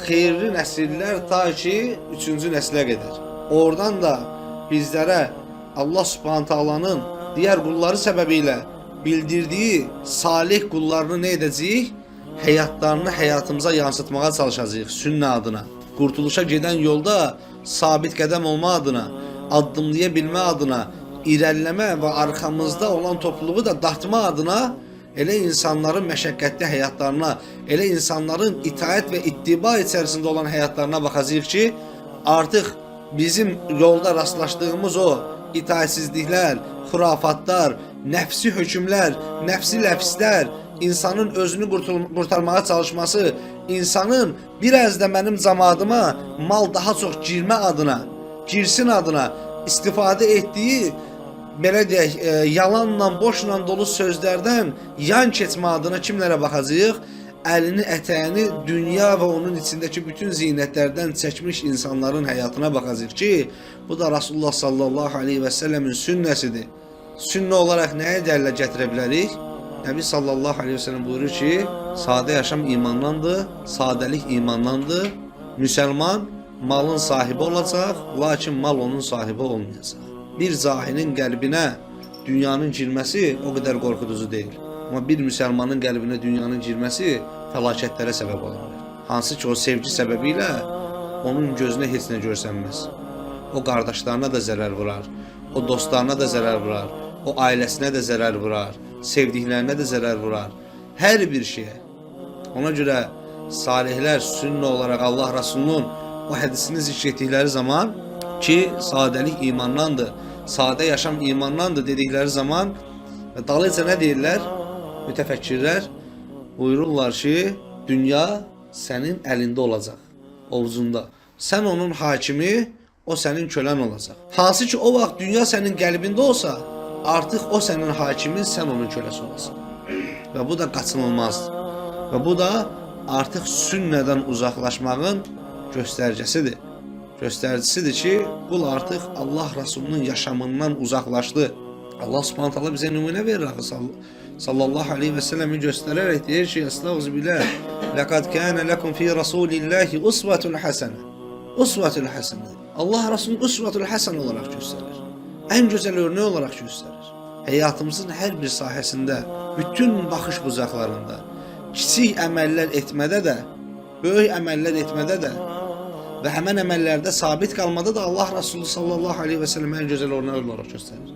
xeyirli nəsillər ta ki 3-cü nəslə qədər. Oradan da bizlərə Allah Subhanahu taalanın digər qulları səbəbilə bildirdiyi salih qullarını nə edəcəyik? Həyatlarını həyatımıza yansıtmağa çalışacağıq sünnə adına. Qurtuluşa gedən yolda sabit qədəm olma adına, addımlaya bilmə adına, irəliləmə və arxamızda olan topluluğu da dartma adına elə insanların məşəqqətli həyatlarına, elə insanların itaət və ittiba içərisində olan həyatlarına baxacağıq ki, artıq bizim yolda rastlaşdığımız o itaətsizliklər, xurafatlar, nəfsi hökmlər, nəfsi ləfslər, insanın özünü qurtarmağa çalışması, insanın biraz da mənim cəmadıma mal daha çox girmə adına, girsin adına istifadə etdiyi belə deyək, yalanla, boşla dolu sözlərdən yan keçmə adına kimlərə baxacağıq? Əlini, ətəyini dünya və onun içindəki bütün zinətlərdən çəkmiş insanların həyatına baxacağıq ki, bu da Rasulullah sallallahu aleyhi və səlləmin sünnəsidir. Sünnə olaraq nəyə dəllə gətirə bilərik? Nəbi sallallahu aleyhi və səlləm buyurur ki, sadə yaşam imandandır, sadəlik imandandır. Müsəlman malın sahibi olacaq, lakin mal onun sahibi olmayacaq. Bir cahilin qəlbinə dünyanın girməsi o qədər qorxuducu deyil. Amma bir müsəlmanın qəlbinə dünyanın girməsi fəlakətlərə səbəb ola bilər. Hansı ki o sevgi səbəbilə onun gözünə heç nə görsənməz. O qardaşlarına da zərər vurar, o dostlarına da zərər vurar, o ailəsinə də zərər vurar, sevdiklərinə də zərər vurar. Hər bir şeyə. Ona görə salihlər sünnə olaraq Allah Rasulunun o hədisini zikr etdikləri zaman ki, sadəlik imandandır, sadə yaşam imandandır dedikləri zaman və dalınca nə deyirlər? Mütəfəkkirlər buyururlar ki, dünya sənin əlində olacaq, ovcunda. Sən onun hakimi, o sənin kölən olacaq. Hansı ki o vaxt dünya sənin qəlbində olsa, artıq o sənin hakimin, sən onun köləsi olasan. Və bu da qaçınılmazdır. Və bu da artıq sünnədən uzaqlaşmağın göstəricisidir. Göstəricisidir ki, qul artıq Allah Rasulunun yaşamından uzaqlaşdı. Allah Subhanahu taala bizə nümunə verir axı sallallahu aleyhi və səlləmi göstərərək deyir ki, estağfirullah, laqad kana lakum fi rasulillahi uswatun hasana. Uswatun hasana. Allah Rasulunun uswatul hasan olaraq göstərir. Ən gözəl örnək olaraq göstərir. Həyatımızın hər bir sahəsində, bütün baxış bucaqlarında, kiçik əməllər etmədə də, böyük əməllər etmədə də və həmən əməllərdə sabit qalmada da Allah Resulü sallallahu aleyhi və səlləm ən gözəl örnək olaraq göstərir.